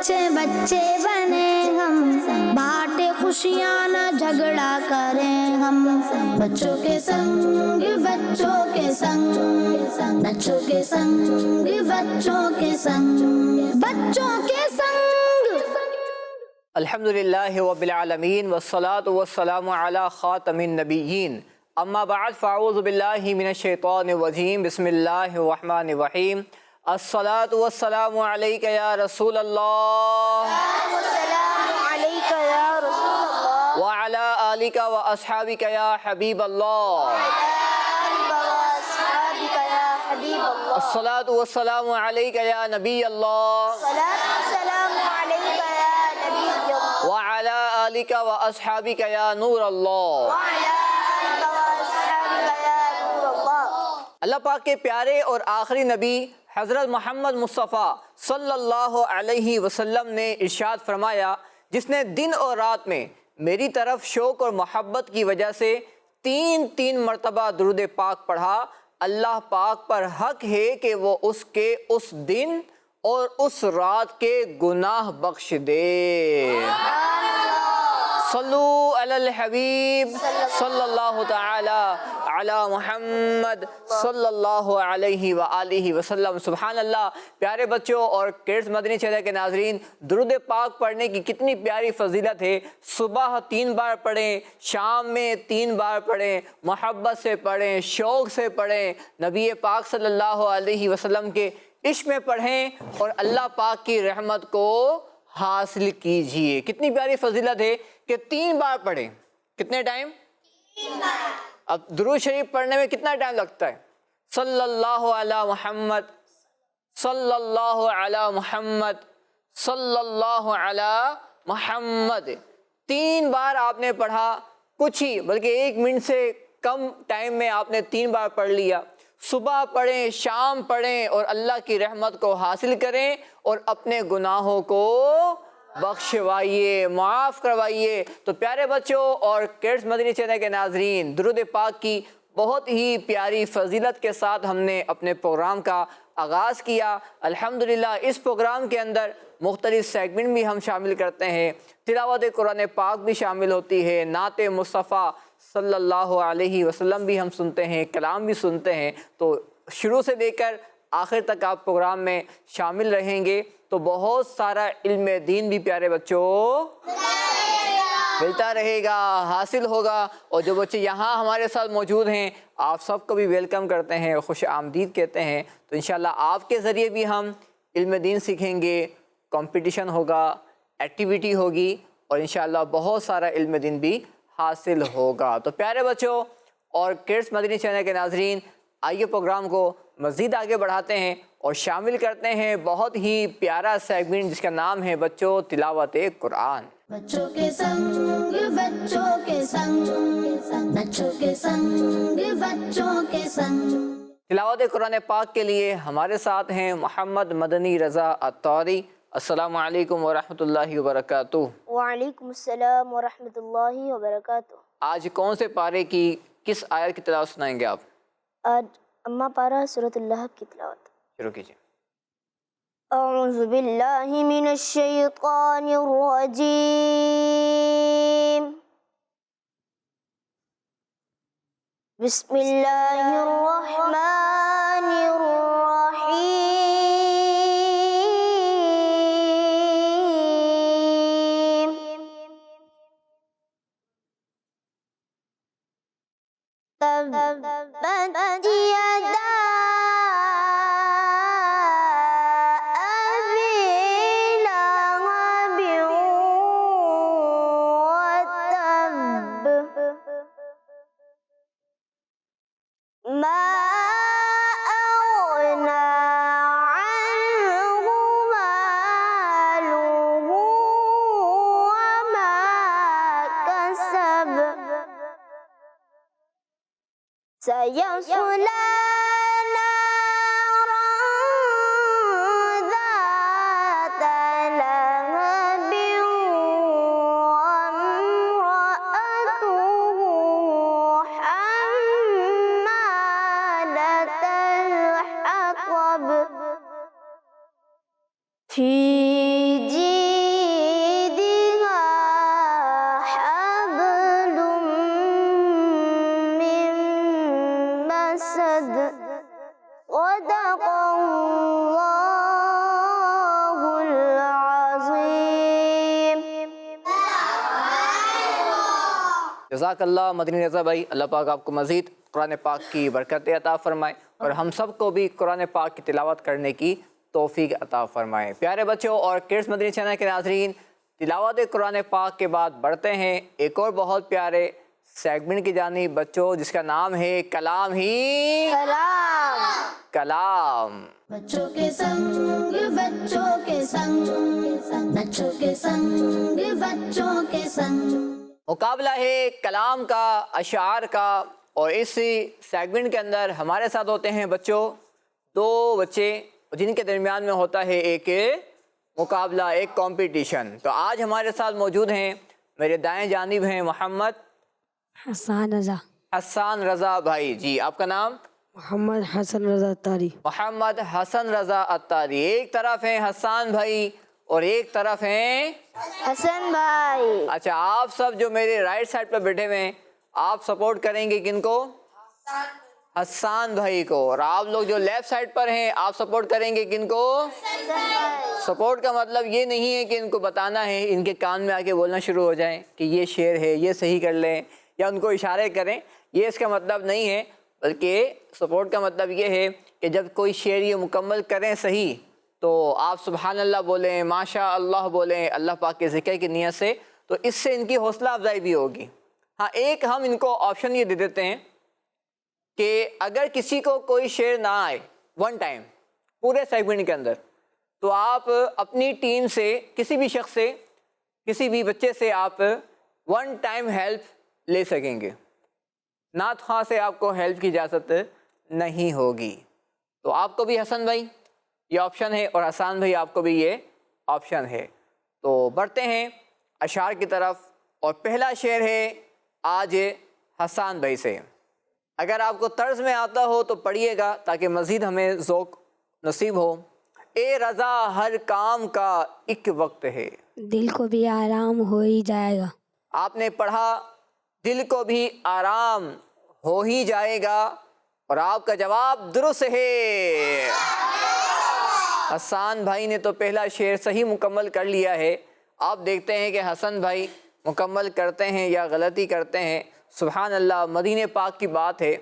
بچے بچے بنے ہم، بانٹے خوشیاں نہ جھگڑا کریں ہم، بچوں کے سنگ بچوں کے سنگ، بچوں کے سنگ بچوں کے سنگ، بچوں کے سنگ۔ الحمدللہ رب العالمین والصلاة والسلام علی خاتم النبیین، اما بعد فاعوذ باللہ من الشیطان الرجیم، بسم اللہ الرحمن الرحیم۔ الصلاة والسلام علیک یا رسول اللہ وعلی آلک و اصحابک یا حبیب اللہ۔ الصلاة والسلام علیک یا نبی اللہ وعلی آلک و اصحابک یا نور اللہ۔ اللہ پاک کے پیارے اور آخری نبی حضرت محمد مصطفیٰ صلی اللہ علیہ وسلم نے ارشاد فرمایا، جس نے دن اور رات میں میری طرف شوق اور محبت کی وجہ سے تین مرتبہ درود پاک پڑھا، اللہ پاک پر حق ہے کہ وہ اس کے اس دن اور اس رات کے گناہ بخش دے۔ صلو علی الحبیب صلی اللہ تعالی علی محمد صلی اللہ علیہ وآلہ وسلم۔ سبحان اللہ۔ پیارے بچوں اور کڈز مدنی چینل کے ناظرین، درود پاک پڑھنے کی کتنی پیاری فضیلت ہے۔ صبح 3 بار پڑھیں، شام میں 3 بار پڑھیں، محبت سے پڑھیں، شوق سے پڑھیں، نبی پاک صلی اللہ علیہ وسلم کے عشق میں پڑھیں اور اللہ پاک کی رحمت کو حاصل کیجئے۔ کتنی پیاری فضیلت ہے کہ 3 بار پڑھیں۔ کتنے ٹائم؟ 3 بار۔ اب درود شریف پڑھنے میں کتنا ٹائم لگتا ہے؟ صلی اللہ علی محمد، صلی اللہ علی محمد، صلی اللہ علی محمد۔ 3 بار آپ نے پڑھا، کچھ ہی بلکہ 1 منٹ سے کم ٹائم میں آپ نے 3 بار پڑھ لیا۔ صبح پڑھیں، شام پڑھیں اور اللہ کی رحمت کو حاصل کریں اور اپنے گناہوں کو بخشوائیے، معاف کروائیے۔ تو پیارے بچوں اور کڈز مدنی چینل کے ناظرین، درود پاک کی بہت ہی پیاری فضیلت کے ساتھ ہم نے اپنے پروگرام کا آغاز کیا۔ الحمدللہ اس پروگرام کے اندر مختلف سیگمنٹ بھی ہم شامل کرتے ہیں، تلاوت قرآن پاک بھی شامل ہوتی ہے، نعت مصطفیٰ صلی اللہ علیہ وسلم بھی ہم سنتے ہیں، کلام بھی سنتے ہیں۔ تو شروع سے لے کر آخر تک آپ پروگرام میں شامل رہیں گے تو بہت سارا علم دین بھی پیارے بچوں ملتا رہے گا، حاصل ہوگا۔ اور جو بچے یہاں ہمارے ساتھ موجود ہیں، آپ سب کو بھی ویلکم کرتے ہیں، خوش آمدید کہتے ہیں۔ تو انشاءاللہ آپ کے ذریعے بھی ہم علم دین سیکھیں گے، کمپٹیشن ہوگا، ایکٹیویٹی ہوگی اور انشاءاللہ بہت سارا علم دین بھی حاصل ہوگا۔ تو پیارے بچوں اور کڈز مدنی چینل کے ناظرین، آئیے پروگرام کو مزید آگے بڑھاتے ہیں اور شامل کرتے ہیں بہت ہی پیارا سیگمنٹ جس کا نام ہے بچوں تلاوت قرآن۔ بچوں کے سنگ بچوں کے سنگ، بچوں کے سنگ بچوں کے سنگ۔ تلاوت قرآن پاک کے لیے ہمارے ساتھ ہیں محمد مدنی رضا الطوری۔ السلام علیکم ورحمۃ اللہ وبرکاتہ۔ وعلیکم السلام ورحمۃ اللہ وبرکاتہ۔ آج کون سے پارے کی کس آیت کی تلاوت سنائیں گے آپ؟ آج اما پارہ سورۃ اللہب کی تلاوت شروع کیجیے۔ اعوذ باللہ من الشیطان الرجیم، بسم اللہ الرحمن الرحیم، تبت یدا ابی لہب وتب، ما اغنی عنہ مالہ وما کسب، سيصلى نارا ذات لهب وامرأته حمالة الحطب في جيدها جزاک اللہ مدنی رضا بھائی، اللہ پاک آپ کو مزید قرآن پاک کی برکت عطا فرمائے اور ہم سب کو بھی قرآن پاک کی تلاوت کرنے کی توفیق عطا فرمائے۔ پیارے بچوں اور کڈس مدنی چینل کے ناظرین، تلاوت قرآن پاک کے بعد بڑھتے ہیں ایک اور بہت پیارے سیگمنٹ کی جانب بچوں، جس کا نام ہے کلام ہی کلام۔ بچوں کے سنگ بچوں کے سنگ، بچوں کے سنگ بچوں کے سنگ۔ مقابلہ ہے کلام کا، اشعار کا، اور اس سیگمنٹ کے اندر ہمارے ساتھ ہوتے ہیں بچوں دو بچے جن کے درمیان میں ہوتا ہے ایک مقابلہ، ایک کمپٹیشن۔ تو آج ہمارے ساتھ موجود ہیں، میرے دائیں جانب ہیں محمد حسان رضا بھائی جی، آپ کا نام؟ محمد حسن رضا اتاری۔ محمد حسن رضا اتاری۔ ایک طرف ہیں حسان بھائی اور ایک طرف ہیں حسن بھائی۔ اچھا، آپ سب جو میرے رائٹ سائڈ پہ بیٹھے ہوئے ہیں، آپ سپورٹ کریں گے کن کو؟ حسان بھائی کو۔ اور آپ لوگ جو لیفٹ سائڈ پر ہیں، آپ سپورٹ کریں گے کن کو؟ سپورٹ کا مطلب یہ نہیں ہے کہ ان کو بتانا ہے، ان کے کان میں آ کے بولنا شروع ہو جائیں کہ یہ شعر ہے، یہ صحیح کر لیں، یا ان کو اشارے کریں، یہ اس کا مطلب نہیں ہے، بلکہ سپورٹ کا مطلب یہ ہے کہ جب کوئی شعر یہ مکمل کریں صحیح، تو آپ سبحان اللہ بولیں، ماشاء اللہ بولیں، اللہ پاک کے ذکر کی نیت سے، تو اس سے ان کی حوصلہ افزائی بھی ہوگی۔ ہاں، ایک ہم ان کو آپشن یہ دے دیتے ہیں کہ اگر کسی کو کوئی شعر نہ آئے ون ٹائم پورے سیگمنٹ کے اندر، تو آپ اپنی ٹیم سے کسی بھی شخص سے، کسی بھی بچے سے آپ ون ٹائم ہیلپ لے سکیں گے، نعت خواں سے آپ کو ہیلپ کی اجازت نہیں ہوگی۔ تو آپ کو بھی حسن بھائی یہ آپشن ہے اور حسان بھائی آپ کو بھی یہ آپشن ہے۔ تو بڑھتے ہیں اشعار کی طرف، اور پہلا شعر ہے آج حسان بھائی سے۔ اگر آپ کو طرز میں آتا ہو تو پڑھیے گا تاکہ مزید ہمیں ذوق نصیب ہو۔ اے رضا ہر کام کا ایک وقت ہے، دل کو بھی آرام ہو ہی جائے گا۔ آپ نے پڑھا دل کو بھی آرام ہو ہی جائے گا، اور آپ کا جواب درست ہے۔ حسان بھائی نے تو پہلا شعر صحیح مکمل کر لیا ہے۔ آپ دیکھتے ہیں کہ حسن بھائی مکمل کرتے ہیں یا غلطی کرتے ہیں۔ سبحان اللہ، مدینے پاک کی بات ہے،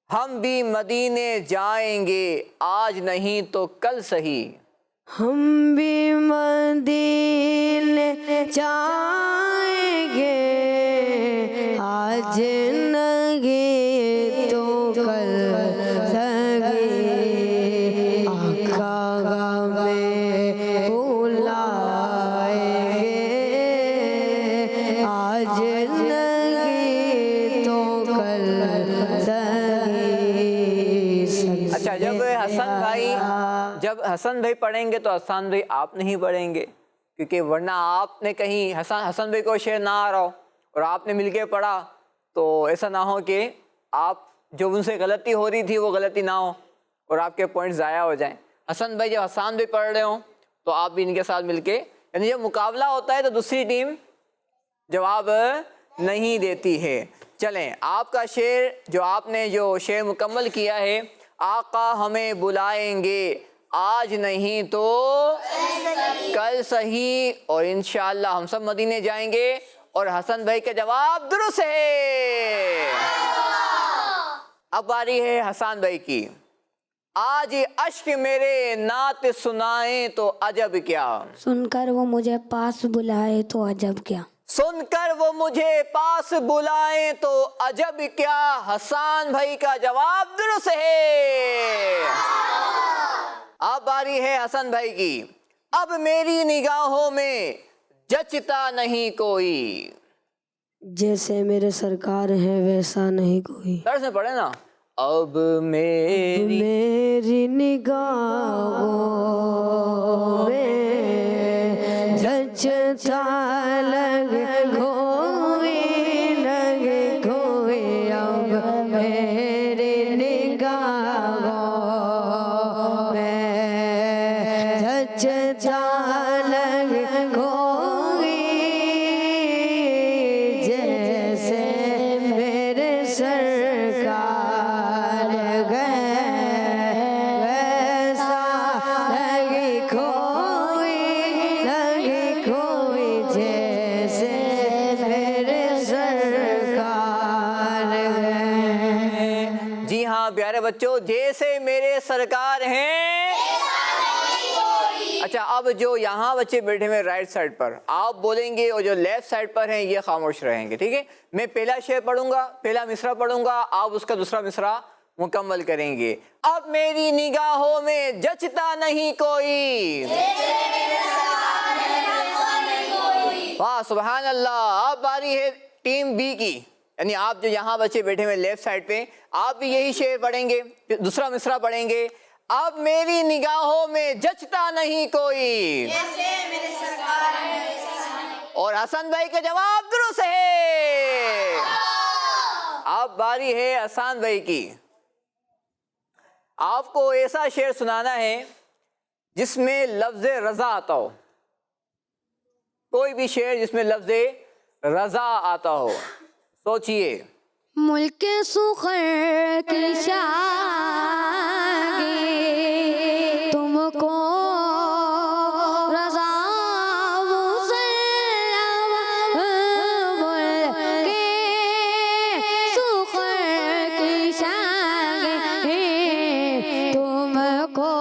ہم بھی مدینے جائیں گے آج نہیں تو کل صحیح، ہم بھی مدینے جائیں گے آج نہیں تو کل صحیح، آقا ہمیں بلائیں گے آج نہیں تو کل صحیح۔ اچھا، جب حسن بھائی پڑھیں گے تو حسان بھائی آپ نہیں پڑھیں گے، کیونکہ ورنہ آپ نے کہیں حسن بھائی کو شعر نہ آ رہا ہو اور آپ نے مل کے پڑھا، تو ایسا نہ ہو کہ آپ جو ان سے غلطی ہو رہی تھی وہ غلطی نہ ہو اور آپ کے پوائنٹ ضائع ہو جائیں۔ حسن بھائی جب حسان بھائی پڑھ رہے ہوں تو آپ بھی ان کے ساتھ مل کے، یعنی جب مقابلہ ہوتا ہے تو دوسری ٹیم جواب نہیں دیتی ہے۔ چلیں، آپ کا شعر جو آپ نے جو شعر مکمل کیا ہے، آقا ہمیں بلائیں گے آج نہیں تو کل صحیح، اور انشاءاللہ ہم سب مدینے جائیں گے، اور حسن بھائی کا جواب درست ہے۔ اب باری ہے حسان بھائی کی۔ آج اشک میرے نعت سنائیں تو عجب کیا، سن کر وہ مجھے پاس بلائے تو عجب کیا، سن کر وہ مجھے پاس بلائیں تو عجب کیا، حسان بھائی کا جواب درست ہے۔ اب باری ہے حسن بھائی کی۔ اب میری نگاہوں میں جچتا نہیں کوئی، جیسے میرے سرکار ہیں ویسا نہیں کوئی، طرز میں پڑھے نا۔ اب میری نگاہوں میں جچتا لگے کوئی لگے کوئی، اب میری نگاہوں میں جچتا لگے کوئی، جیسے میرے سرکار بچوں جیسے میرے سرکار ہیں. اچھا اب جو یہاں بچے بیٹھے ہوئے رائٹ سائڈ پر آپ بولیں گے اور جو لیفٹ سائڈ پر ہیں یہ خاموش رہیں گے. ٹھیک ہے, میں پہلا شعر پڑھوں گا, پہلا مصرع پڑھوں گا, آپ اس کا دوسرا مصرع مکمل کریں گے. اب میری نگاہوں میں جچتا نہیں کوئی. واہ سبحان اللہ. اب باری ہے ٹیم بی کی, یعنی آپ جو یہاں بچے بیٹھے ہوئے لیفٹ سائڈ پہ, آپ بھی یہی شعر پڑھیں گے, دوسرا مصرع پڑھیں گے. اب میری نگاہوں میں جچتا نہیں کوئی. اور حسن بھائی کا جواب درست ہے. اب باری ہے حسن بھائی کی. آپ کو ایسا شعر سنانا ہے جس میں لفظ رضا آتا ہو. کوئی بھی شعر جس میں لفظ رضا آتا ہو. سوچئے. ملک سخر کی شاگے تم کو رضا مسلم. ملک سخر کی شاگے تم کو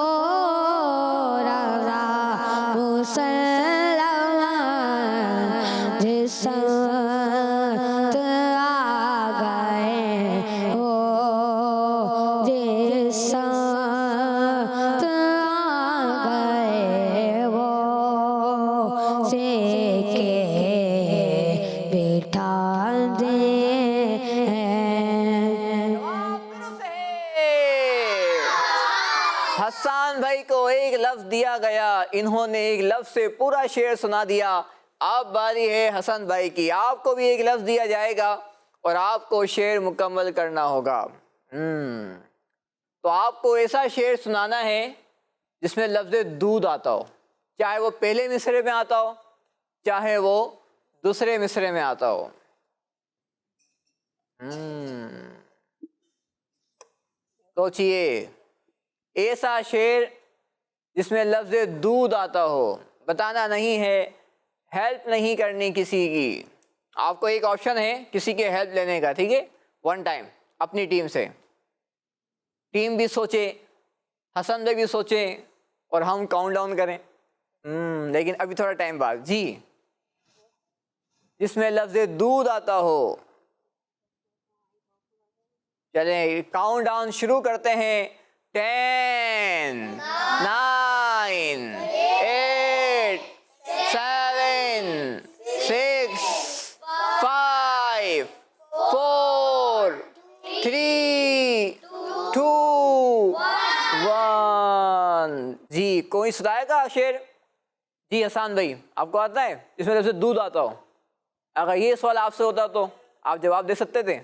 رضا مسلم. جس حسان بھائی کو ایک لفظ دیا گیا, انہوں نے ایک لفظ سے پورا شعر سنا دیا. اب باری ہے حسن بھائی کی. آپ کو بھی ایک لفظ دیا جائے گا اور آپ کو شعر مکمل کرنا ہوگا. تو آپ کو ایسا شعر سنانا ہے جس میں لفظ دودھ آتا ہو, چاہے وہ پہلے مصرعے میں آتا ہو چاہے وہ دوسرے مصرعے میں آتا ہو. سوچئے. ایسا شعر جس میں لفظ دودھ آتا ہو. بتانا نہیں ہے, ہیلپ نہیں کرنی کسی کی. آپ کو ایک آپشن ہے کسی کے ہیلپ لینے کا. ٹھیک ہے, ون ٹائم اپنی ٹیم سے. ٹیم بھی سوچے, حسن بھائی بھی سوچیں اور ہم کاؤنٹ ڈاؤن کریں. لیکن ابھی تھوڑا ٹائم بعد. جی جس میں لفظ دودھ آتا ہو. چلیں کاؤنٹ ڈاؤن شروع کرتے ہیں. 10 9 8 7 6 5 4 3 2 1. جی کوئی سنائے گا شعر؟ جی حسان بھائی آپ کو آتا ہے جس میں لفظ دودھ آتا ہو؟ اگر یہ سوال آپ سے ہوتا تو آپ جواب دے سکتے تھے.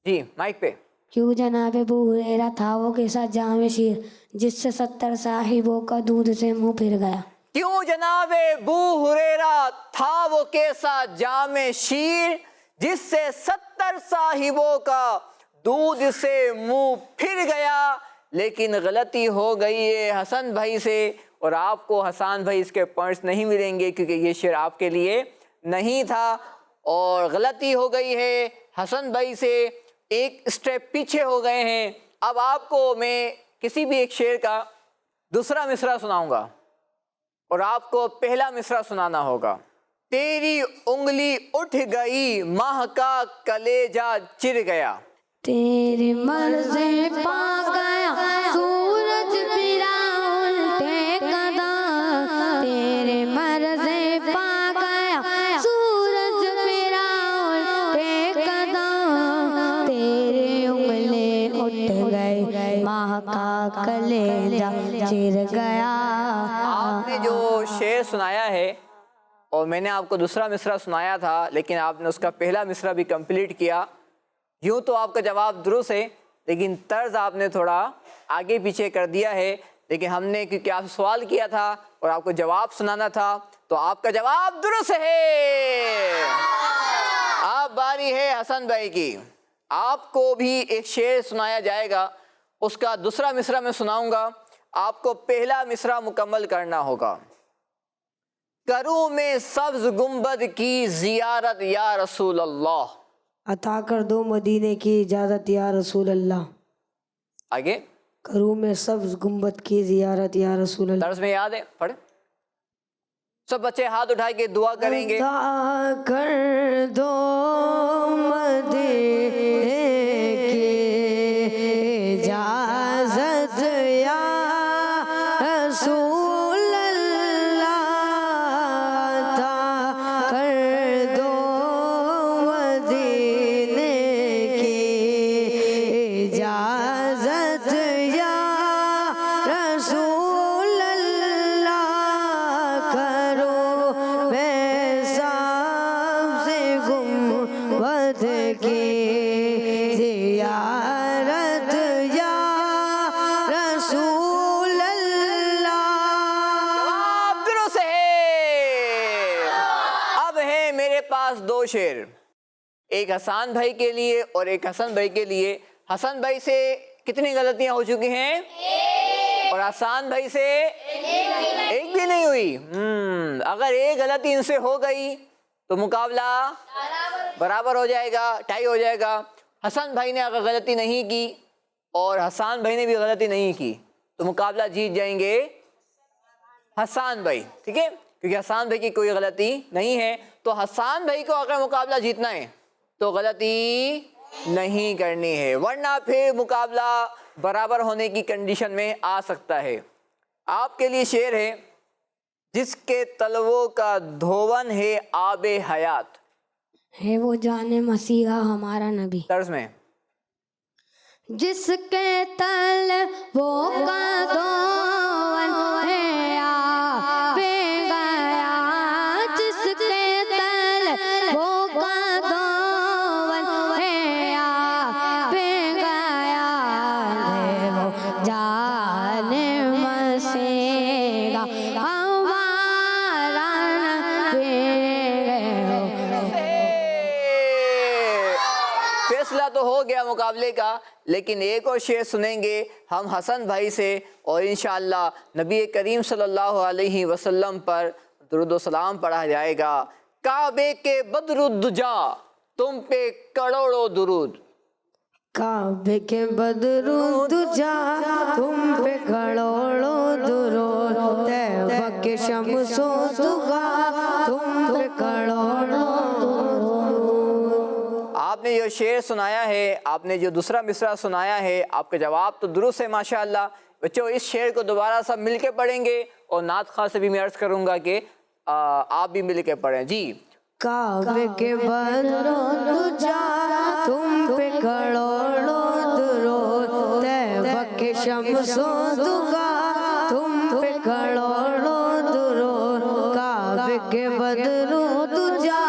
جی مائک پہ. کیوں جناب ابو ہریرہ تھا وہ کیسا جام شیر جس سے 70 صاحبوں کا دودھ سے منہ پھر گیا. کیوں جناب ابو ہریرہ تھا وہ کیسا جام شیر جس سے 70 صاحبوں کا دودھ سے منہ پھر گیا. لیکن غلطی ہو گئی ہے حسن بھائی سے, اور آپ کو حسان بھائی اس کے پوائنٹس نہیں ملیں گے کیونکہ یہ شعر آپ کے لیے نہیں تھا. اور غلطی ہو گئی ہے حسن بھائی سے, ایک اسٹیپ پیچھے ہو گئے ہیں. اب آپ کو میں کسی بھی ایک شعر کا دوسرا مصرع سناؤں گا اور آپ کو پہلا مصرع سنانا ہوگا. تیری انگلی اٹھ گئی ماہ کا کلیجہ چر گیا. تیری مرضی پا گیا سورج پھرا الٹے قدم. تیرے مرضی پا گیا سورج پھرا الٹے قدم. تیری انگلی اٹھ گئی ماہ کا کلیجہ چر گیا. آپ نے جو شعر سنایا ہے اور میں نے آپ کو دوسرا مصرع سنایا تھا لیکن آپ نے اس کا پہلا مصرع بھی کمپلیٹ کیا. یوں تو آپ کا جواب درست ہے لیکن طرز آپ نے تھوڑا آگے پیچھے کر دیا ہے. لیکن ہم نے کیونکہ آپ سے سوال کیا تھا اور آپ کو جواب سنانا تھا تو آپ کا جواب درست ہے. اب باری ہے حسن بھائی کی. آپ کو بھی ایک شعر سنایا جائے گا, اس کا دوسرا مصرع میں سناؤں گا, آپ کو پہلا مصرع مکمل کرنا ہوگا. کروں میں سبز گنبد کی زیارت یا رسول اللہ. عطا کر دو مدینے کی اجازت یا رسول اللہ. آگے کروں میں سبز گنبد کی زیارت یا رسول اللہ. درس میں یاد ہے؟ پڑھیں سب بچے ہاتھ اٹھا کے دعا کریں گے. عطا کر دو مدینے کی اجازت یا رسول اللہ. عطا کر دو مدینے کی اجازت یا رسول اللہ. کرو میں سب سے گنبد کی زیارت یا رسول اللہ. جواب درست ہے. اب ہے میرے پاس دو شعر، ایک حسان بھائی کے لیے اور ایک حسن بھائی کے لیے. حسن بھائی سے کتنی غلطیاں ہو چکی ہیں؟ اور حسان بھائی سے ایک بھی نہیں ہوئی. اگر ایک غلطی ان سے ہو گئی تو مقابلہ برابر ہو جائے گا، ٹائی ہو جائے گا. حسن بھائی نے اگر غلطی نہیں کی اور حسان بھائی نے بھی غلطی نہیں کی تو مقابلہ جیت جائیں گے حسان بھائی. ٹھیک ہے، کیونکہ حسان بھائی کی کوئی غلطی نہیں ہے. تو حسان بھائی کو اگر مقابلہ جیتنا ہے تو غلطی نہیں کرنی ہے، ورنہ پھر مقابلہ برابر ہونے کی کنڈیشن میں آ سکتا ہے. آپ کے لیے شعر ہے، جس کے تلووں کا دھون ہے آب حیات. ہے وہ جان مسیحا ہمارا نبی. طرز میں جس کے تل وہ کا دون ہے آب گیا. جس کے تل وہ کا دون ہے آب گیا. ہے وہ جان مسیحا ہمارا نبی. فیصلہ تو ہو گیا مقابلے کا، لیکن ایک اور شعر سنیں گے ہم حسن بھائی سے، اور انشاءاللہ نبی کریم صلی اللہ علیہ وسلم پر درود و سلام پڑھا جائے گا. کعبے کے بدر الدجا تم پہ کروڑوں درود. کعبے کے بدر الدجا تم پہ کروڑوں درود. طیبہ کے شمس و ضحیٰ تم پہ کروڑوں درود. آپ نے جو شعر سنایا ہے، آپ نے جو دوسرا مصرع سنایا ہے، آپ کا جواب تو درست ہے ماشاءاللہ. بچوں اس شعر کو دوبارہ سب مل کے پڑھیں گے، اور نعت خواہ سے بھی میں عرض کروں گا کہ آپ بھی مل کے پڑھیں. جی کعبے کے بدر الدجا تم پہ کروڑوں درود. طیبہ کے شمس و ضحیٰ تم پہ کروڑوں درود. کعبے کے بدر الدجا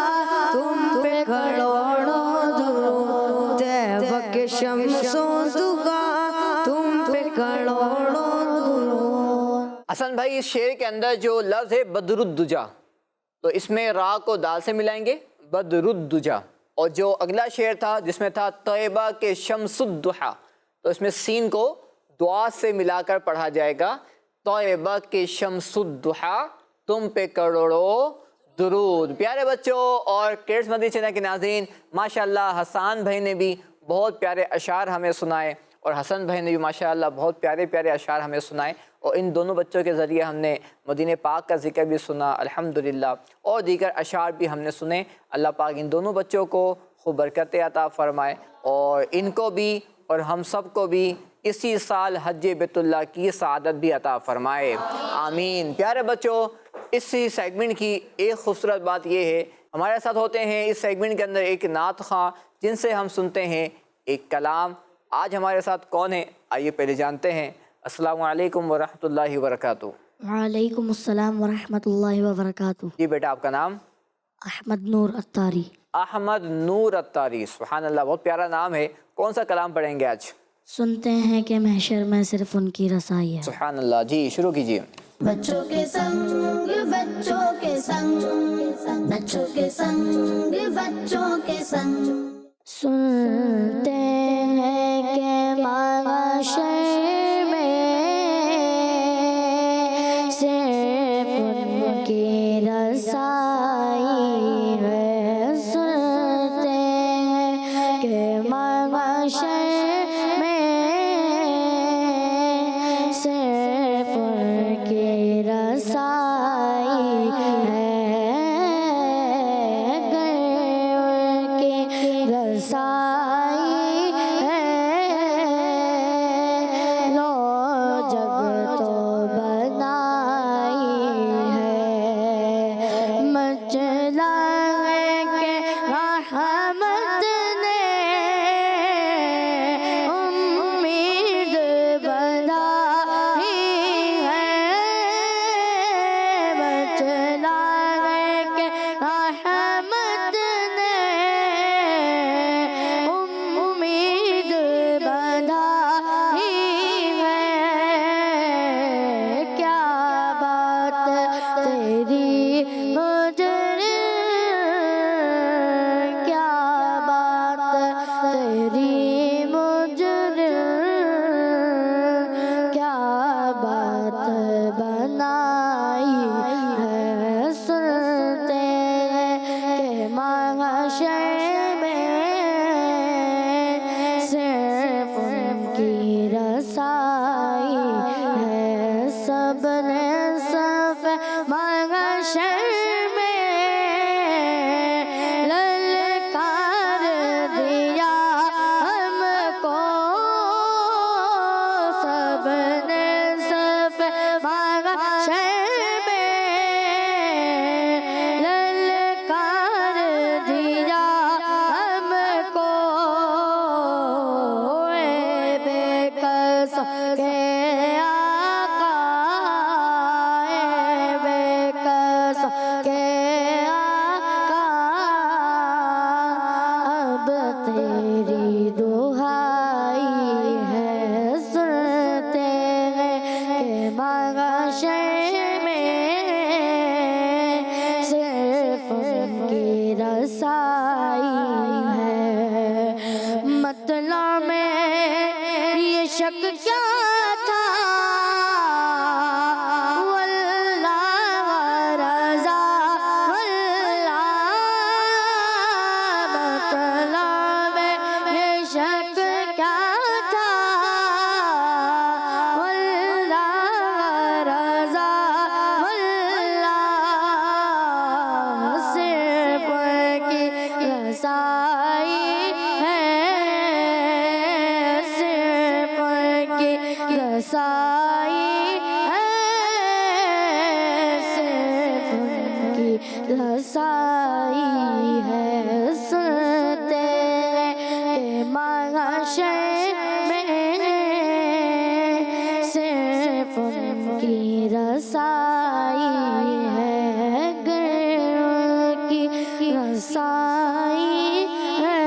تم پہ کروڑوں درود. طیبہ کے شمس و ضحیٰ تم پہ کروڑوں درود. حسن بھائی اس شعر کے اندر جو لفظ ہے بدر الدجا، تو اس میں را کو دال سے ملائیں گے بدر الدجا. اور جو اگلا شعر تھا جس میں تھا طیبہ کے شمس الضحیٰ، تو اس میں سین کو دعا سے ملا کر پڑھا جائے گا. طیبہ کے شمس الضحیٰ تم پہ کروڑوں درود. پیارے بچوں اور کیڈز مدنی چینل کے ناظرین، ماشاءاللہ حسان بھائی نے بھی بہت پیارے اشعار ہمیں سنائے، اور حسن بھائی نے بھی ماشاءاللہ بہت پیارے پیارے اشعار ہمیں سنائے. اور ان دونوں بچوں کے ذریعے ہم نے مدینہ پاک کا ذکر بھی سنا الحمدللہ، اور دیگر اشعار بھی ہم نے سنے. اللہ پاک ان دونوں بچوں کو خوب برکتیں عطا فرمائے، اور ان کو بھی اور ہم سب کو بھی اسی سال حج بیت اللہ کی سعادت بھی عطا فرمائے، آمین. پیارے بچوں اسی سیگمنٹ کی ایک خوبصورت بات یہ ہے، ہمارے ساتھ ہوتے ہیں اس سیگمنٹ کے اندر ایک نعت خواں جن سے ہم سنتے ہیں ایک کلام. آج ہمارے ساتھ کون ہے آئیے پہلے جانتے ہیں. السلام علیکم ورحمۃ اللہ وبرکاتہ. وعلیکم السلام ورحمۃ اللہ وبرکاتہ. جی بیٹا آپ کا نام؟ احمد نور اتاری. احمد نور اتاری، سبحان اللہ، بہت پیارا نام ہے. کون سا کلام پڑھیں گے آج؟ سنتے ہیں کہ محشر میں صرف ان کی رسائی ہے. سبحان اللہ. جی شروع کیجیے. بچوں کے سنگ بچوں کے سنگ بچوں کے سنگ بچوں کے سنگ سنتے ہیں کہ محشر میں صرف ان کی رسائی ہے. سنتے ہیں کہ محشر میں رسائی ہے، سنتے کہ محشر میں صرف ان کی رسائی ہے، گر کی رسائی ہے،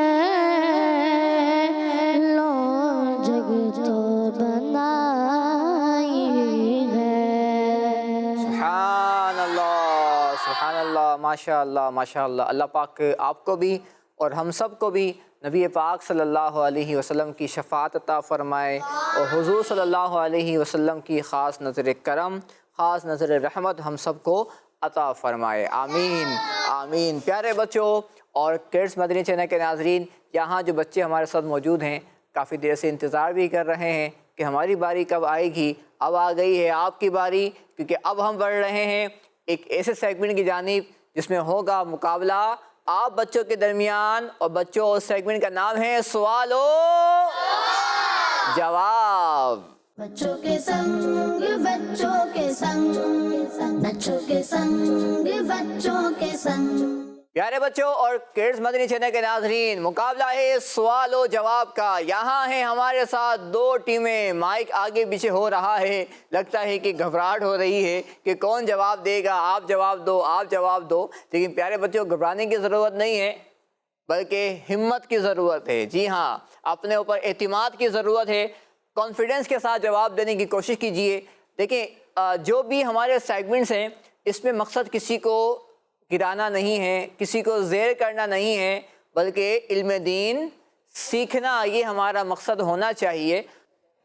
لو جگ تو بنائی ہے۔ سبحان اللہ، ماشاء اللہ ماشاء اللہ۔ اللہ پاک آپ کو بھی اور ہم سب کو بھی نبی پاک صلی اللہ علیہ وسلم کی شفاعت عطا فرمائے، اور حضور صلی اللہ علیہ وسلم کی خاص نظر کرم، خاص نظر رحمت ہم سب کو عطا فرمائے، آمین آمین۔ پیارے بچوں اور کڈس مدنی چینل کے ناظرین، یہاں جو بچے ہمارے ساتھ موجود ہیں کافی دیر سے انتظار بھی کر رہے ہیں کہ ہماری باری کب آئے گی۔ اب آ گئی ہے آپ کی باری، کیونکہ اب ہم بڑھ رہے ہیں ایک ایسے سیگمنٹ کی جانب جس میں ہوگا مقابلہ آپ بچوں کے درمیان، اور بچوں اس سیگمنٹ کا نام ہے سوال و جواب۔ بچوں کے سنگ بچوں کے سنگ، بچوں کے سنگ بچوں کے سنگ۔ پیارے بچوں اور کڈس مدنی چینل کے ناظرین، مقابلہ ہے سوال و جواب کا۔ یہاں ہیں ہمارے ساتھ دو ٹیمیں، مائک آگے پیچھے ہو رہا ہے، لگتا ہے کہ گھبراہٹ ہو رہی ہے کہ کون جواب دے گا، آپ جواب دو آپ جواب دو۔ لیکن پیارے بچوں، گھبرانے کی ضرورت نہیں ہے، بلکہ ہمت کی ضرورت ہے۔ جی ہاں، اپنے اوپر اعتماد کی ضرورت ہے، کانفیڈنس کے ساتھ جواب دینے کی کوشش کیجئے۔ دیکھیں، جو بھی ہمارے سیگمنٹس ہیں اس میں مقصد کسی کو گرانا نہیں ہے، کسی کو زیر کرنا نہیں ہے، بلکہ علم دین سیکھنا یہ ہمارا مقصد ہونا چاہیے۔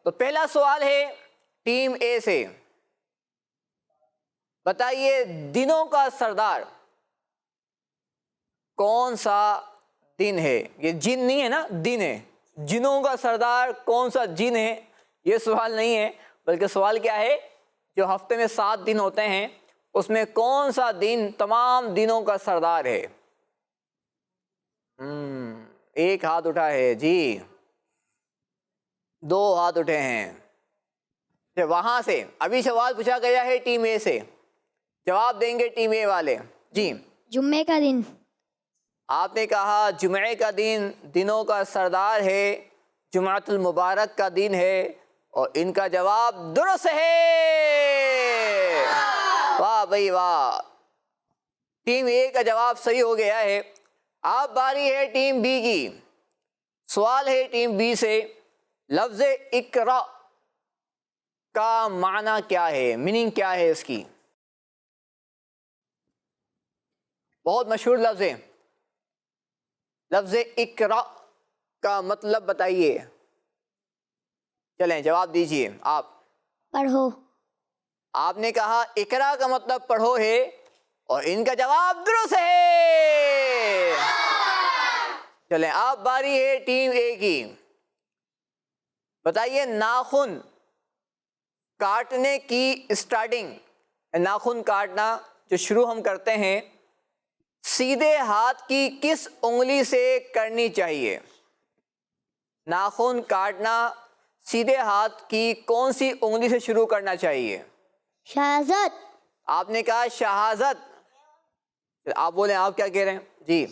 تو پہلا سوال ہے ٹیم اے سے، بتائیے دنوں کا سردار کون سا دن ہے؟ یہ جن نہیں ہے نا، دن ہے۔ جنوں کا سردار کون سا جن ہے؟ یہ سوال نہیں ہے، بلکہ سوال کیا ہے؟ جو ہفتے میں 7 دن ہوتے ہیں اس میں کون سا دن تمام دنوں کا سردار ہے؟ ایک ہاتھ اٹھا ہے جی، 2 ہاتھ اٹھے ہیں۔ وہاں سے ابھی سوال پوچھا گیا ہے ٹیم اے سے، جواب دیں گے ٹیم اے والے۔ جی، جمعے کا دن۔ آپ نے کہا جمعے کا دن دنوں کا سردار ہے، جمعۃ المبارک کا دن ہے، اور ان کا جواب درست ہے۔ واہ بھائی واہ، ٹیم اے کا جواب صحیح ہو گیا ہے۔ اب باری ہے ٹیم بی کی۔ سوال ہے ٹیم بی سے، لفظ اقرا کا معنی کیا ہے؟ میننگ کیا ہے اس کی؟ بہت مشہور لفظ ہے، لفظ اقرا کا مطلب بتائیے۔ چلیں جواب دیجئے آپ۔ پڑھو۔ آپ نے کہا اقرا کا مطلب پڑھو ہے، اور ان کا جواب درست ہے۔ چلیں اب باری ہے ٹیم اے کی، بتائیے ناخن کاٹنے کی اسٹارٹنگ، ناخن کاٹنا جو شروع ہم کرتے ہیں سیدھے ہاتھ کی کس انگلی سے کرنی چاہیے؟ ناخن کاٹنا سیدھے ہاتھ کی کون سی انگلی سے شروع کرنا چاہیے؟ شہازت۔ آپ نے کہا شہازت، آپ بولیں آپ کیا کہہ رہے ہیں؟ جی،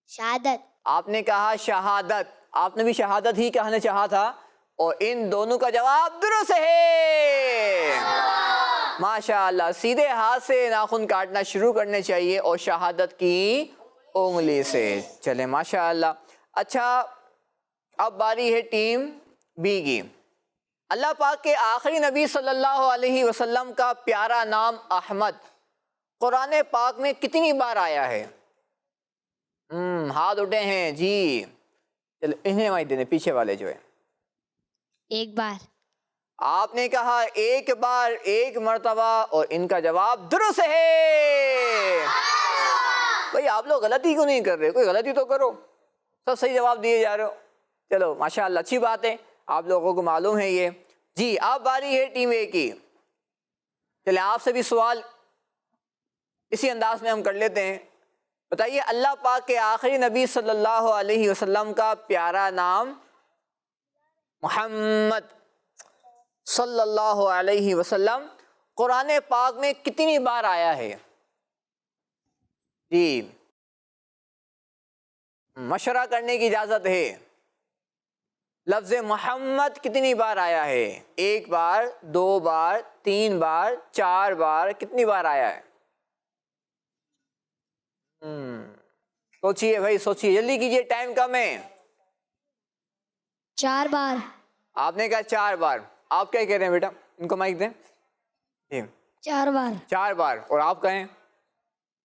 شہادت۔ آپ نے کہا شہادت، آپ نے بھی شہادت ہی کہنا چاہا تھا، اور ان دونوں کا جواب درست ہے۔ ماشاءاللہ، سیدھے ہاتھ سے ناخن کاٹنا شروع کرنے چاہیے اور شہادت کی انگلی سے۔ چلیں ماشاءاللہ۔ اچھا، اب باری ہے ٹیم بی کی۔ اللہ پاک کے آخری نبی صلی اللہ علیہ وسلم کا پیارا نام احمد قرآن پاک میں کتنی بار آیا ہے؟ ہاتھ اٹھے ہیں جی، چلو انہیں مائک دینے، پیچھے والے جو ہے۔ ایک بار۔ آپ نے کہا ایک بار، ایک مرتبہ، اور ان کا جواب درست ہے۔ بھئی آپ لوگ غلطی کیوں نہیں کر رہے؟ کوئی غلطی تو کرو، سب صحیح جواب دیے جا رہے ہو۔ چلو ماشاءاللہ، اچھی بات ہے، آپ لوگوں کو معلوم ہے یہ۔ جی، اب باری ہے ٹیم اے کی۔ چلیں آپ سے بھی سوال اسی انداز میں ہم کر لیتے ہیں، بتائیے اللہ پاک کے آخری نبی صلی اللہ علیہ وسلم کا پیارا نام محمد صلی اللہ علیہ وسلم قرآن پاک میں کتنی بار آیا ہے؟ جی مشورہ کرنے کی اجازت ہے. لفظ محمد کتنی بار آیا ہے؟ 1 بار، 2 بار، 3 بار، 4 بار، کتنی بار آیا ہے؟ سوچیے بھائی سوچیے، جلدی کیجیے، ٹائم کم ہے. 4 بار. آپ نے کہا 4 بار. آپ کیا کہہ رہے ہیں بیٹا؟ ان کو مائک دیں. جی 4 بار. 4 بار. اور آپ کہیں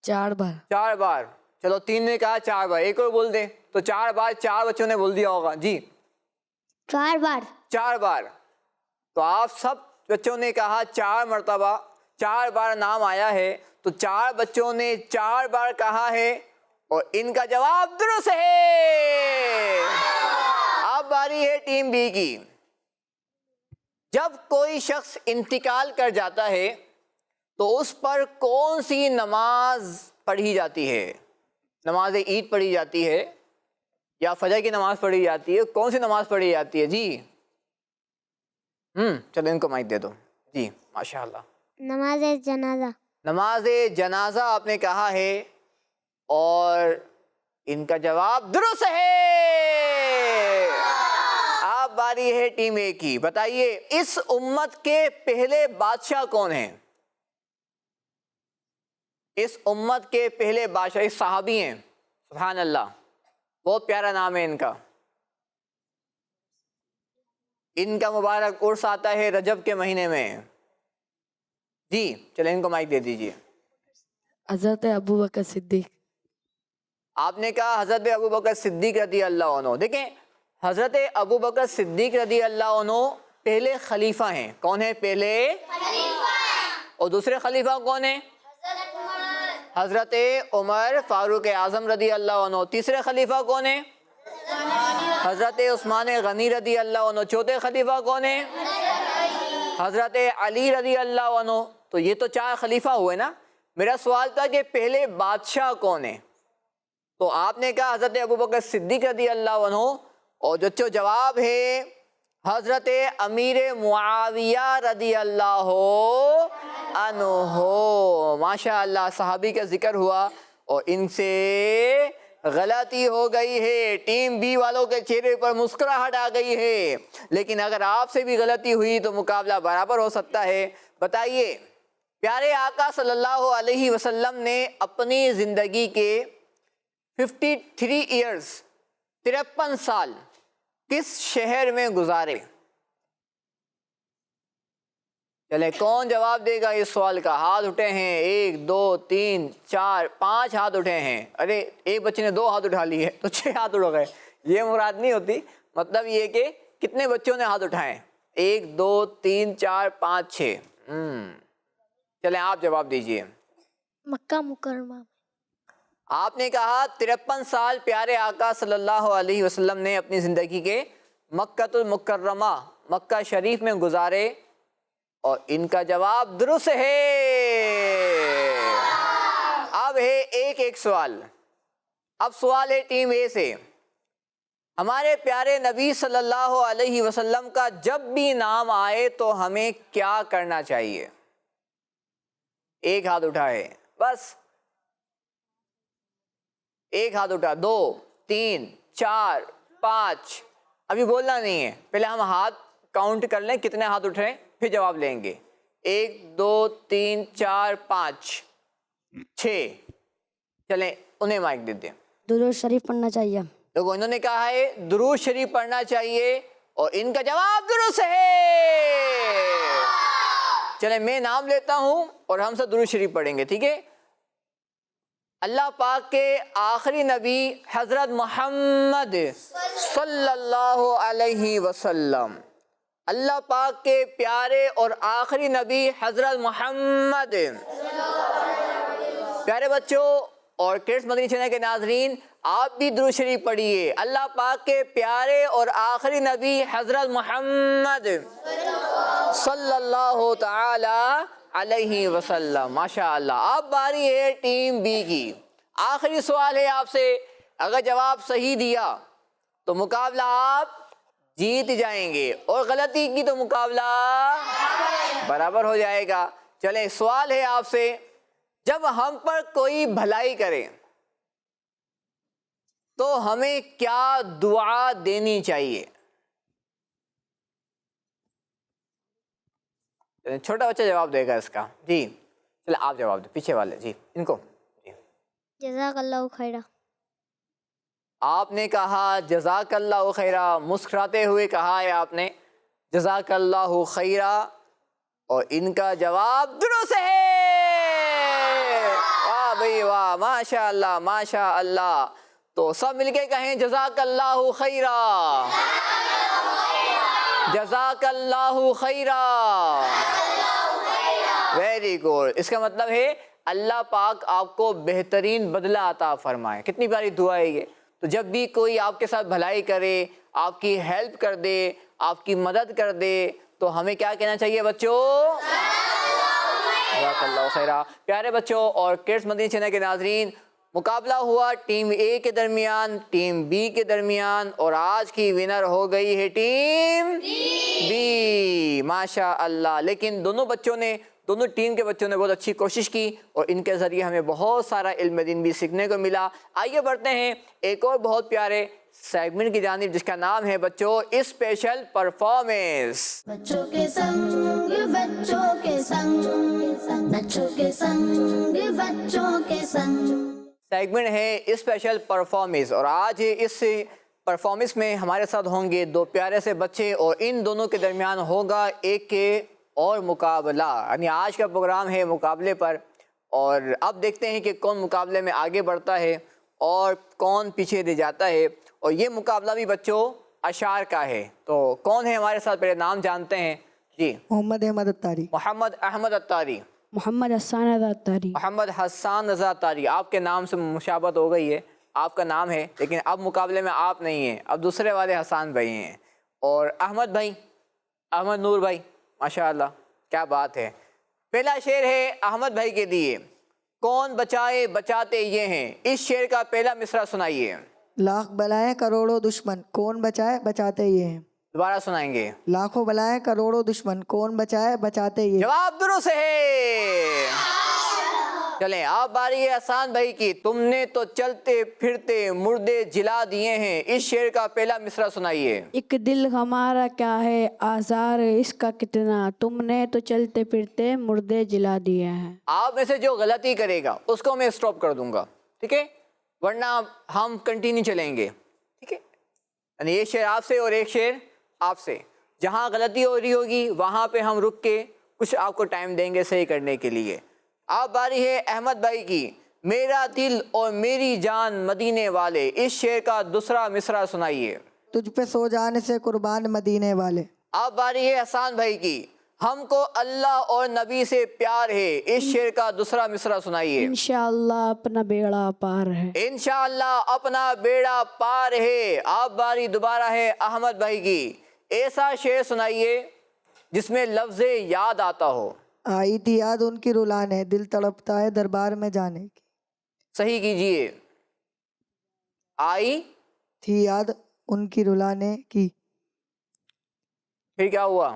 4 بار. 4 بار. چلو 3 نے کہا 4 بار، ایک اور بول دیں تو 4 بار 4 بچوں نے بول دیا ہوگا. جی 4 بار. 4 بار. تو آپ سب بچوں نے کہا 4 مرتبہ، 4 بار نام آیا ہے، تو 4 بچوں نے 4 بار کہا ہے اور ان کا جواب درست ہے. اب باری ہے ٹیم بی کی. جب کوئی شخص انتقال کر جاتا ہے تو اس پر کون سی نماز پڑھی جاتی ہے؟ نماز عید پڑھی جاتی ہے یا فجر کی نماز پڑھی جاتی ہے؟ کون سی نماز پڑھی جاتی ہے؟ جی چلو ان کو مائک دے دو. جی ماشاءاللہ. نماز جنازہ. نماز جنازہ آپ نے کہا ہے اور ان کا جواب درست ہے. اب باری ہے ٹیم اے کی. بتائیے اس امت کے پہلے بادشاہ کون ہیں؟ اس امت کے پہلے بادشاہ ایک صحابی ہیں. سبحان اللہ، بہت پیارا نام ہے ان کا. ان کا مبارک عرس آتا ہے رجب کے مہینے میں. جی چلیں ان کو مائک دے دیجیے. حضرت ابو بکر صدیق. آپ نے کہا حضرت ابو بکر صدیق رضی اللہ عنہ. دیکھیں حضرت ابو بکر صدیق رضی اللہ عنہ پہلے خلیفہ ہیں. کون ہیں پہلے؟ اور دوسرے خلیفہ کون ہیں؟ حضرت عمر فاروق اعظم رضی اللہ عنہ. تیسرے خلیفہ کون ہیں؟ حضرت عثمان غنی رضی اللہ عنہ. چوتھے خلیفہ کون ہیں؟ حضرت علی رضی اللہ عنہ. تو یہ تو 4 خلیفہ ہوئے نا. میرا سوال تھا کہ پہلے بادشاہ کون ہیں؟ تو آپ نے کہا حضرت ابو بکر صدیق رضی اللہ عنہ، اور جو جواب ہے حضرت امیر معاویہ رضی اللہ عنہ. ماشاء اللہ صحابی کا ذکر ہوا اور ان سے غلطی ہو گئی ہے. ٹیم بی والوں کے چہرے پر مسکراہٹ آ گئی ہے، لیکن اگر آپ سے بھی غلطی ہوئی تو مقابلہ برابر ہو سکتا ہے. بتائیے پیارے آقا صلی اللہ علیہ وسلم نے اپنی زندگی کے 53 ایئرز 53 سال کس شہر میں گزارے؟ چلے کون جواب دے گا اس سوال کا؟ ہاتھ اٹھے ہیں. 1 2 3 4 5 ہاتھ اٹھے ہیں. ارے ایک بچے نے 2 ہاتھ اٹھا لیے تو 6 ہاتھ اٹھ گئے. یہ مراد نہیں ہوتی، مطلب یہ کہ کتنے بچوں نے ہاتھ اٹھائے؟ 1 2 3 4 5 6. چلیں آپ جواب دیجئے. مکہ مکرمہ. آپ نے کہا 53 سال پیارے آقا صلی اللہ علیہ وسلم نے اپنی زندگی کے مکہ المکرمہ مکہ شریف میں گزارے اور ان کا جواب درست ہے. اب ہے ایک سوال. اب سوال ہے ٹیم اے سے. ہمارے پیارے نبی صلی اللہ علیہ وسلم کا جب بھی نام آئے تو ہمیں کیا کرنا چاہیے؟ ایک ہاتھ اٹھائے بس. ایک ہاتھ اٹھا. 2 3 4 5. ابھی بولنا نہیں ہے، پہلے ہم ہاتھ کاؤنٹ کر لیں کتنے ہاتھ اٹھ رہے ہیں پھر جواب لیں گے. 1 2 3 4 5 6. چلیں انہیں مائک دے دیں. درود شریف پڑھنا چاہیے. دیکھو انہوں نے کہا ہے درود شریف پڑھنا چاہیے اور ان کا جواب درست ہے. چلیں میں نام لیتا ہوں اور ہم سب درود شریف پڑھیں گے، ٹھیک ہے؟ اللہ پاک کے آخری نبی حضرت محمد صلی اللہ علیہ وسلم. اللہ پاک کے پیارے اور آخری نبی حضرت محمد. پیارے بچوں اور کڈس مدنی چینل کے ناظرین، آپ بھی درود شریف پڑھیے. اللہ پاک کے پیارے اور آخری نبی حضرت محمد صلی اللہ تعالی علیہ وسلم. ماشاءاللہ. اب باری ہے ٹیم بی کی. آخری سوال ہے آپ سے. اگر جواب صحیح دیا تو مقابلہ آپ جیت جائیں گے اور غلطی کی تو مقابلہ برابر ہو جائے گا. چلیں سوال ہے آپ سے جب ہم پر کوئی بھلائی کرے تو ہمیں کیا دعا دینی چاہیے؟ چھوٹا بچہ جواب دے گا اس کا. جی چلے آپ جواب دیں، پیچھے والے. جی ان کو. جی جزاک اللہ خیرہ. آپ نے کہا جزاک اللہ خیرہ، مسکراتے ہوئے کہا ہے آپ نے جزاک اللہ خیرہ، اور ان کا جواب درست ہے. واہ بھائی واہ، ماشاء اللہ ماشاء اللہ. تو سب مل کے کہیں جزاک اللہ خیرہ، جزاک اللہ خیرہ. Very good. اس کا مطلب ہے اللہ پاک آپ کو بہترین بدلہ عطا فرمائے. کتنی پیاری دعا ہے یہ. تو جب بھی کوئی آپ کے ساتھ بھلائی کرے، آپ کی ہیلپ کر دے، آپ کی مدد کر دے، تو ہمیں کیا کہنا چاہیے بچوں؟ جزاک اللہ خیرہ. پیارے بچوں اور کڈس مدنی چینل کے ناظرین، مقابلہ ہوا ٹیم اے کے درمیان، ٹیم بی کے درمیان، اور آج کی ونر ہو گئی ہے ٹیم بی. ماشاء اللہ. لیکن دونوں ٹیم کے بچوں نے بہت اچھی کوشش کی، اور ان کے ذریعے ہمیں بہت سارا علم دین بھی سیکھنے کو ملا. آئیے بڑھتے ہیں ایک اور بہت پیارے سیگمنٹ کی جانب، جس کا نام ہے بچوں اسپیشل پرفارمنس. بچوں کے سنگ بچوں کے سنگ بچوں کے سنگ بچوں کے سنگ. سیگمنٹ ہے اسپیشل پرفارمنس، اور آج اس پرفارمنس میں ہمارے ساتھ ہوں گے دو پیارے سے بچے، اور ان دونوں کے درمیان ہوگا ایک کے اور مقابلہ. یعنی آج کا پروگرام ہے مقابلے پر، اور اب دیکھتے ہیں کہ کون مقابلے میں آگے بڑھتا ہے اور کون پیچھے رہ جاتا ہے. اور یہ مقابلہ بھی بچوں اشعار کا ہے. تو کون ہے ہمارے ساتھ، پہلے نام جانتے ہیں. جی محمد احمد اتاری. محمد احمد اتاری. محمد حسان رضا اتاری. محمد حسان رضا اتاری. آپ کے نام سے مشابہت ہو گئی ہے، آپ کا نام ہے، لیکن اب مقابلے میں آپ نہیں ہیں، اب دوسرے والے حسان بھائی ہیں. اور احمد بھائی، احمد نور بھائی، ماشاء اللہ کیا بات ہے. پہلا شعر ہے احمد بھائی کے لیے، کون بچائے بچاتے یہ ہیں. اس شعر کا پہلا مصرع سنائیے. لاکھ بلائیں کروڑوں دشمن، کون بچائے بچاتے یہ ہیں. دوبارہ سنائیں گے. لاکھوں بلائیں کروڑوں دشمن، کون بچائے بچاتے یہ. جواب درست ہے. چلیں آپ باری ہے حسان بھائی کی. تم نے تو چلتے پھرتے مردے جلا دیے ہیں. اس شعر کا پہلا مصرع سنائیے. ایک دل ہمارا کیا ہے آزار اس کا کتنا، تم نے تو چلتے پھرتے مردے جلا دیے ہیں. آپ میں سے جو غلطی کرے گا اس کو میں اسٹاپ کر دوں گا، ٹھیک ہے، ورنہ ہم کنٹینیو چلیں گے. ٹھیک ہے، یعنی ایک شعر آپ سے اور ایک شعر آپ سے. جہاں غلطی ہو رہی ہوگی وہاں پہ ہم رک کے کچھ آپ کو ٹائم دیں گے صحیح کرنے کے لیے. آپ باری ہے احمد بھائی کی، میرا دل اور میری جان مدینے والے. اس شعر کا دوسرا مصرع سنائیے. تجھ پہ سو جانے سے قربان مدینے والے. آپ باری ہے حسان بھائی کی، ہم کو اللہ اور نبی سے پیار ہے. اس شعر کا دوسرا مصرع سنائیے. انشاءاللہ اپنا بیڑا پار ہے. انشاءاللہ اپنا بیڑا پار ہے. آپ باری دوبارہ ہے احمد بھائی کی، ایسا شعر سنائیے جس میں لفظ یاد آتا ہو. آئی تھی یاد ان کی رلانے، دل تڑپتا ہے دربار میں جانے کی. صحیح کیجئے. آئی تھی یاد ان کی رلانے کی، پھر کیا ہوا؟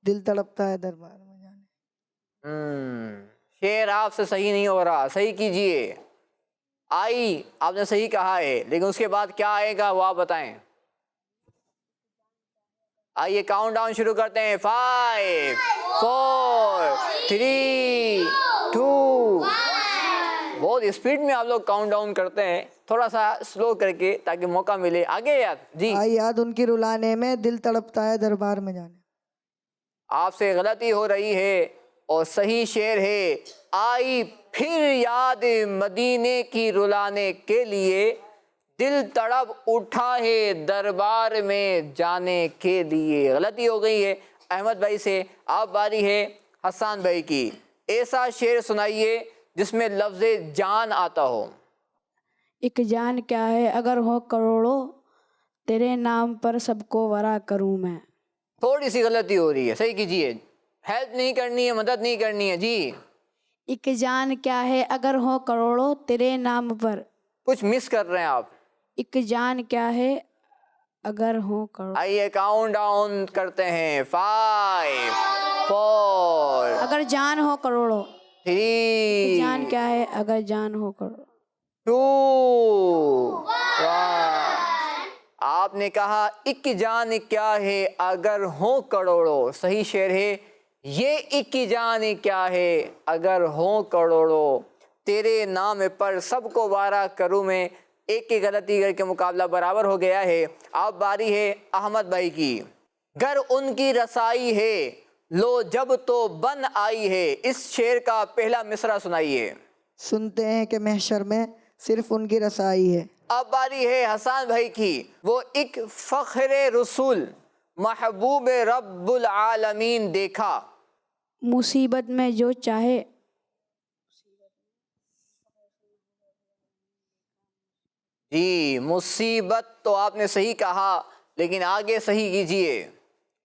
دل تڑپتا ہے دربار میں جانے. شعر آپ سے صحیح نہیں ہو رہا، صحیح کیجئے. آئی آپ نے صحیح کہا ہے، لیکن اس کے بعد کیا آئے گا وہ آپ بتائیں. آئیے کاؤنٹ ڈاؤن شروع کرتے ہیں. 5 4 3 2. بہت اسپیڈ میں آپ لوگ کاؤنٹ ڈاؤن کرتے ہیں، تھوڑا سا سلو کر کے تاکہ موقع ملے. آگے یار. جی آئی یاد ان کی رلانے میں، دل تڑپتا ہے دربار میں جانے. آپ سے غلطی ہو رہی ہے اور صحیح شعر ہے، آئی پھر یاد مدینے کی رلانے کے لیے، دل تڑپ اٹھا ہے دربار میں جانے کے لیے. غلطی ہو گئی ہے احمد بھائی سے. آپ باری ہے حسان بھائی کی، ایسا شعر سنائیے جس میں لفظ جان آتا ہو. ایک جان کیا ہے اگر ہو کروڑوں، تیرے نام پر سب کو ورا کروں میں. تھوڑی سی غلطی ہو رہی ہے، صحیح کیجئے. ہیلپ نہیں کرنی ہے، مدد نہیں کرنی ہے. جی ایک جان کیا ہے اگر ہو کروڑوں، تیرے نام پر. کچھ مس کر رہے ہیں آپ. ایک جان کیا ہے اگر ہو کروڑوں. آئیے کاؤنٹ ڈاؤن کرتے ہیں. 5 4 اگر جان ہو کروڑوں. 3 جان کیا ہے اگر جان ہو کروڑوں؟ 2 1 آپ نے کہا ایک جان کیا ہے اگر ہوں کروڑوں، صحیح شعر ہے یہ ایک جان کیا ہے اگر ہوں کروڑوں، تیرے نام پر سب کو وارا کروں میں، ایک کی غلطی کر کے مقابلہ برابر ہو گیا ہے۔ اب باری ہے احمد بھائی کی۔ گر ان کی رسائی ہے لو جب تو بن آئی ہے، اس شعر کا پہلا مصرع سنائیے۔ سنتے ہیں کہ محشر میں صرف ان کی رسائی ہے۔ اب باری ہے حسان بھائی کی۔ وہ ایک فخر رسول محبوب رب العالمین دیکھا۔ مصیبت میں جو چاہے جی مصیبت تو آپ نے صحیح کہا، لیکن آگے صحیح کیجئے،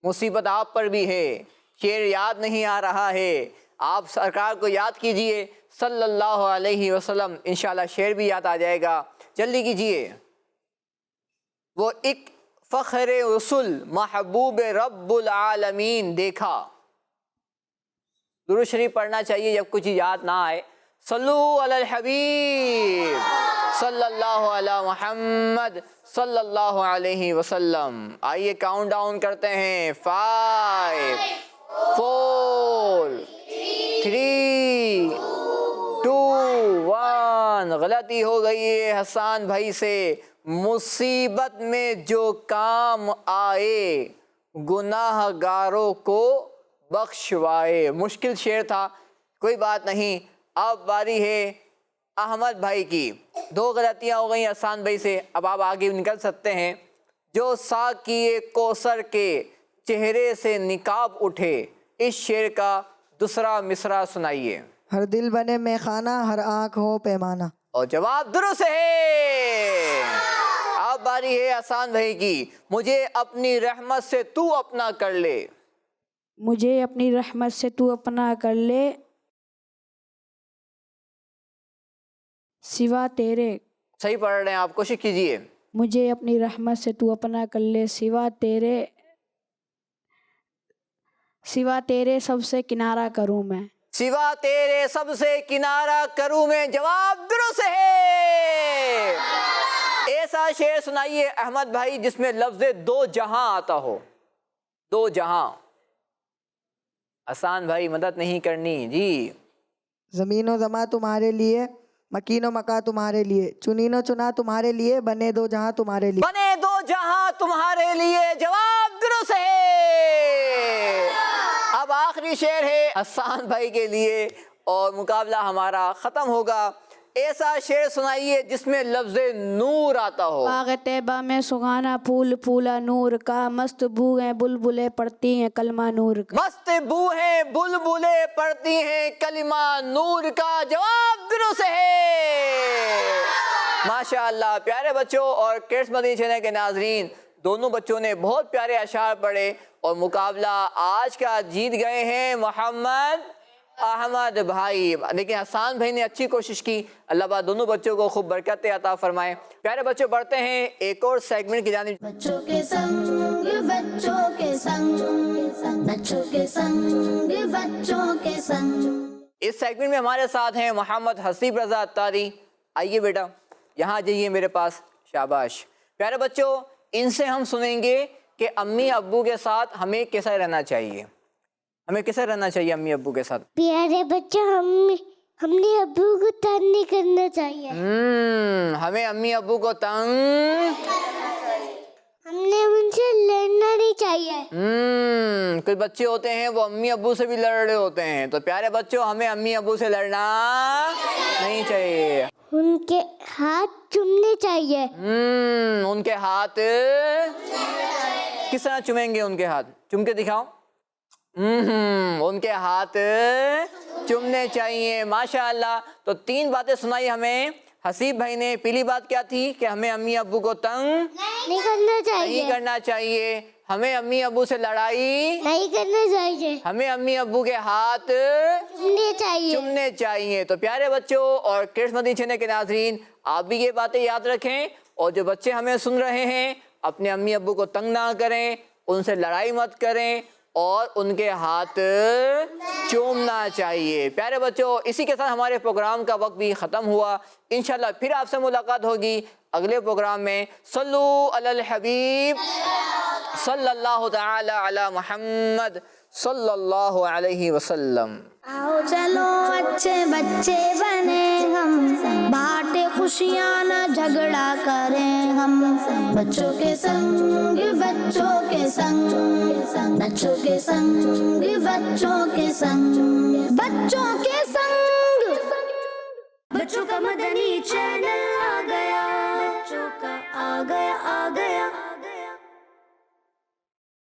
مصیبت آپ پر بھی ہے۔ شعر یاد نہیں آ رہا ہے، آپ سرکار کو یاد کیجئے صلی اللہ علیہ وسلم، انشاءاللہ شعر بھی یاد آ جائے گا۔ جلدی کیجئے۔ وہ ایک فخر رسول محبوب رب العالمین دیکھا۔ درود شریف پڑھنا چاہیے جب کچھ یاد نہ آئے۔ صلو علی الحبیب صلی اللہ علی محمد صلی اللہ علیہ وسلم۔ آئیے کاؤنٹ ڈاؤن کرتے ہیں۔ 5 4 3 2 1 غلطی ہو گئی ہے حسان بھائی سے۔ مصیبت میں جو کام آئے گناہ گاروں کو بخشوائے۔ مشکل شعر تھا، کوئی بات نہیں۔ اب باری ہے احمد بھائی کی۔ 2 غلطیاں ہو گئیں حسان بھائی سے، اب آپ آگے نکل سکتے ہیں۔ جو ساقی کوثر کے چہرے سے نقاب اٹھے، اس شعر کا دوسرا مصرع سنائیے۔ ہر دل بنے میں خانہ، ہر آنکھ ہو پیمانہ۔ اور جواب درست ہے۔ اب باری ہے حسان بھائی کی۔ مجھے اپنی رحمت سے تو اپنا کر لے۔ مجھے اپنی رحمت سے تو اپنا کر لے، سوا تیرے۔ صحیح پڑھ رہے ہیں آپ، کوشش کیجئے۔ مجھے اپنی رحمت سے تو اپنا کر لے، سوا تیرے سب سے کنارہ کروں میں۔ سوا تیرے سب سے کنارہ کروں میں، جواب درست ہے۔ ایسا شعر سنائیے احمد بھائی جس میں لفظ دو جہاں آتا ہو۔ 2 جہاں۔ حسان بھائی مدد نہیں کرنی جی۔ زمین و زماں تمہارے لیے، مکین و مکاں تمہارے لیے، چنین و چنا تمہارے لیے، بنے 2 جہاں تمہارے لیے۔ بنے 2 جہاں تمہارے لیے، جواب درست ہے۔ اب آخری شعر ہے حسان بھائی کے لیے اور مقابلہ ہمارا ختم ہوگا۔ ایسا شعر سنائیے جس میں لفظ نور آتا ہو۔ باغ طیبہ میں سگانا پھول پھولا نور کا، مست بو ہیں بلبلیں پڑھتی ہیں کلمہ نور کا۔ مست بو ہیں بلبلیں پڑھتی ہیں کلمہ نور کا، جواب درست ہے۔ ماشاءاللہ پیارے بچوں اور کڈس مدنی چینل کے ناظرین، دونوں بچوں نے بہت پیارے اشعار پڑھے اور مقابلہ آج کا جیت گئے ہیں محمد احمد بھائی، لیکن حسان بھائی نے اچھی کوشش کی۔ اللہ پاک دونوں بچوں کو خوب برکت عطا فرمائے۔ پیارے بچوں بڑھتے ہیں ایک اور سیگمنٹ کی جانب۔ بچوں کے سنگ بچوں کے سنگ، بچوں کے سنگ بچوں کے سنگ۔ اس سیگمنٹ میں ہمارے ساتھ ہیں محمد حسیب رضا اتاری۔ آئیے بیٹا یہاں جائیے میرے پاس، شاباش۔ پیارے بچوں ان سے ہم سنیں گے کہ امی ابو کے ساتھ ہمیں کیسا رہنا چاہیے، ہمیں کیسا رہنا چاہیے امی ابو کے ساتھ۔ پیارے بچوں ہم نے ابو کو تنگ نہیں کرنا چاہیے، ہمیں امی ابو کو تنگ، ہم نے ان سے لڑنا نہیں چاہیے۔ کچھ بچے ہوتے ہیں وہ امی ابو سے بھی لڑ رہے ہوتے ہیں، تو پیارے بچوں ہمیں امی ابو سے لڑنا نہیں چاہیے، ان کے ہاتھ چومنے چاہیے۔ ان کے ہاتھ کس طرح چومیں گے؟ ان کے ہاتھ چوم کے دکھاؤ۔ ان کے ہاتھ چومنے چاہیے، ماشاءاللہ۔ تو 3 باتیں سنائی ہمیں حسیب بھائی نے۔ پہلی بات کیا تھی کہ ہمیں امی ابو کو تنگ نہیں کرنا چاہیے، نہیں کرنا چاہیے، ہمیں امی ابو سے لڑائی نہیں کرنا چاہیے، ہمیں امی ابو کے ہاتھ چومنے چاہیے۔ چومنے چاہیے۔ تو پیارے بچوں اور کڈس مدنی چینل کے ناظرین، آپ بھی یہ باتیں یاد رکھیں، اور جو بچے ہمیں سن رہے ہیں اپنے امی ابو کو تنگ نہ کریں، ان سے لڑائی مت کریں، اور ان کے ہاتھ چومنا چاہیے۔ پیارے بچوں، اسی کے ساتھ ہمارے پروگرام کا وقت بھی ختم ہوا۔ انشاءاللہ پھر آپ سے ملاقات ہوگی اگلے پروگرام میں۔ صلو علی الحبیب صلی اللہ تعالی علی محمد صلی اللہ علیہ وسلم۔ آؤ چلو اچھے بچے بنے ہم، بانٹے خوشیاں نہ جھگڑا کریں ہم، بچوں کے سنگ بچوں کے سنگ، بچوں کے سنگ بچوں کے سنگ، بچوں کے سنگ۔ بچوں کا مدنی چینل آ گیا، بچوں کا آ گیا آ گیا۔